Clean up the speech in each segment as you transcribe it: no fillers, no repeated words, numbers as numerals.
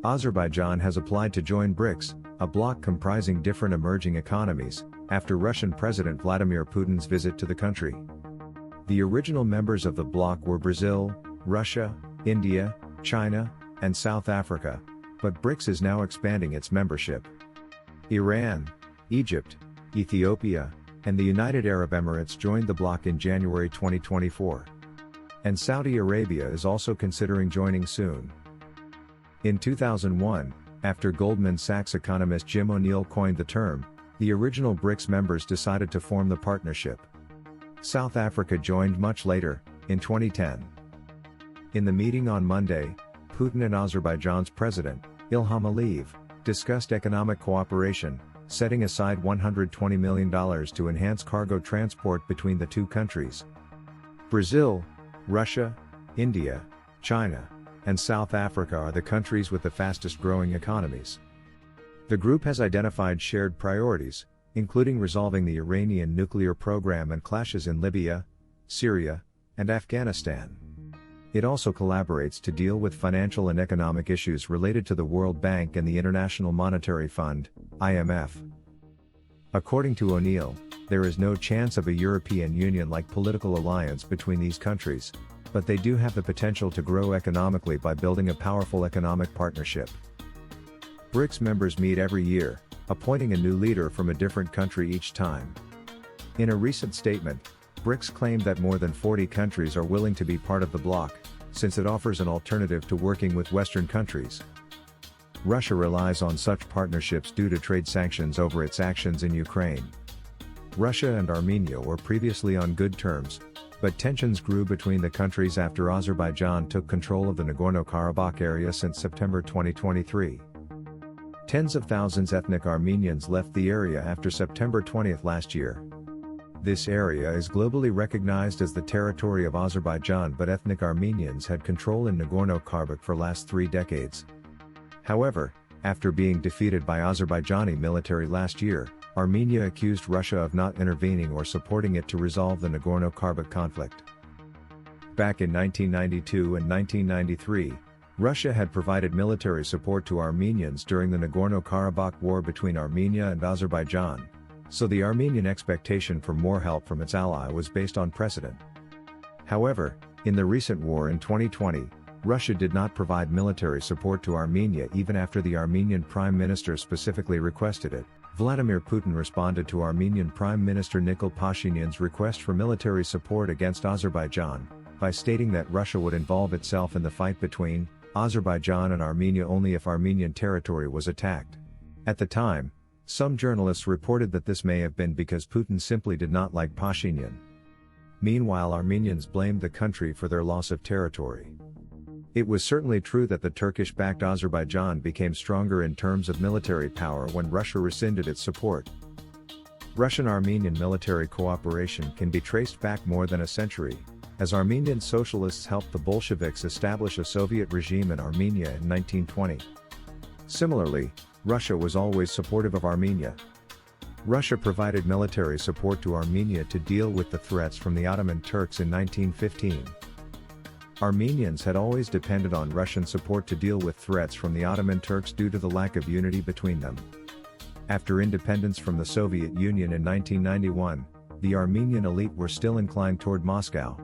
Azerbaijan has applied to join BRICS, a bloc comprising different emerging economies, after Russian President Vladimir Putin's visit to the country. The original members of the bloc were Brazil, Russia, India, China, and South Africa, but BRICS is now expanding its membership. Iran, Egypt, Ethiopia, and the United Arab Emirates joined the bloc in January 2024. And Saudi Arabia is also considering joining soon. In 2001, after Goldman Sachs economist Jim O'Neill coined the term, the original BRICS members decided to form the partnership. South Africa joined much later, in 2010. In the meeting on Monday, Putin and Azerbaijan's president, Ilham Aliyev, discussed economic cooperation, setting aside $120 million to enhance cargo transport between the two countries. Brazil, Russia, India, China, and South Africa are the countries with the fastest growing economies. The group has identified shared priorities, including resolving the Iranian nuclear program and clashes in Libya, Syria, and Afghanistan. It also collaborates to deal with financial and economic issues related to the World Bank and the International Monetary Fund, IMF. According to O'Neill, there is no chance of a European Union-like political alliance between these countries, but they do have the potential to grow economically by building a powerful economic partnership. BRICS members meet every year, appointing a new leader from a different country each time. In a recent statement, BRICS claimed that more than 40 countries are willing to be part of the bloc, since it offers an alternative to working with Western countries. Russia relies on such partnerships due to trade sanctions over its actions in Ukraine. Russia and Armenia were previously on good terms, but tensions grew between the countries after Azerbaijan took control of the Nagorno-Karabakh area since September 2023. Tens of thousands ethnic Armenians left the area after September 20 last year. This area is globally recognized as the territory of Azerbaijan, but ethnic Armenians had control in Nagorno-Karabakh for last 3 decades. However, after being defeated by Azerbaijani military last year, Armenia accused Russia of not intervening or supporting it to resolve the Nagorno-Karabakh conflict. Back in 1992 and 1993, Russia had provided military support to Armenians during the Nagorno-Karabakh war between Armenia and Azerbaijan, so the Armenian expectation for more help from its ally was based on precedent. However, in the recent war in 2020, Russia did not provide military support to Armenia even after the Armenian Prime Minister specifically requested it. Vladimir Putin responded to Armenian Prime Minister Nikol Pashinyan's request for military support against Azerbaijan, by stating that Russia would involve itself in the fight between Azerbaijan and Armenia only if Armenian territory was attacked. At the time, some journalists reported that this may have been because Putin simply did not like Pashinyan. Meanwhile, Armenians blamed the country for their loss of territory. It was certainly true that the Turkish-backed Azerbaijan became stronger in terms of military power when Russia rescinded its support. Russian-Armenian military cooperation can be traced back more than a century, as Armenian socialists helped the Bolsheviks establish a Soviet regime in Armenia in 1920. Similarly, Russia was always supportive of Armenia. Russia provided military support to Armenia to deal with the threats from the Ottoman Turks in 1915. Armenians had always depended on Russian support to deal with threats from the Ottoman Turks due to the lack of unity between them. After independence from the Soviet Union in 1991, the Armenian elite were still inclined toward Moscow.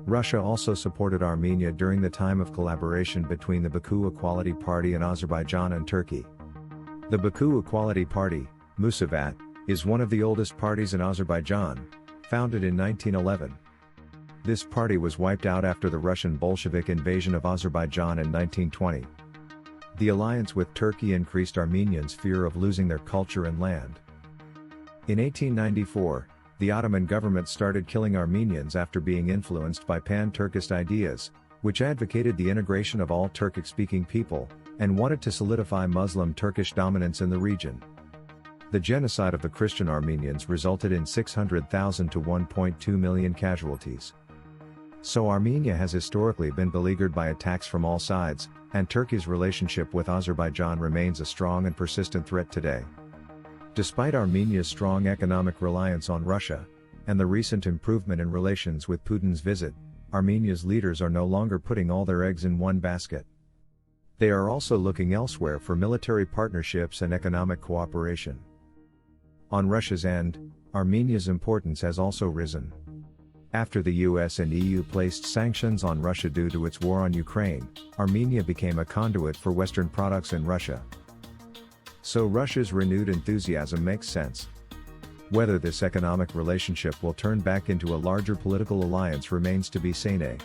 Russia also supported Armenia during the time of collaboration between the Baku Equality Party and Azerbaijan and Turkey. The Baku Equality Party, Musavat, is one of the oldest parties in Azerbaijan, founded in 1911. This party was wiped out after the Russian Bolshevik invasion of Azerbaijan in 1920. The alliance with Turkey increased Armenians' fear of losing their culture and land. In 1894, the Ottoman government started killing Armenians after being influenced by Pan-Turkist ideas, which advocated the integration of all Turkic-speaking people, and wanted to solidify Muslim Turkish dominance in the region. The genocide of the Christian Armenians resulted in 600,000 to 1.2 million casualties. So Armenia has historically been beleaguered by attacks from all sides, and Turkey's relationship with Azerbaijan remains a strong and persistent threat today. Despite Armenia's strong economic reliance on Russia, and the recent improvement in relations with Putin's visit, Armenia's leaders are no longer putting all their eggs in one basket. They are also looking elsewhere for military partnerships and economic cooperation. On Russia's end, Armenia's importance has also risen. After the US and EU placed sanctions on Russia due to its war on Ukraine, Armenia became a conduit for Western products in Russia. So Russia's renewed enthusiasm makes sense. Whether this economic relationship will turn back into a larger political alliance remains to be seen.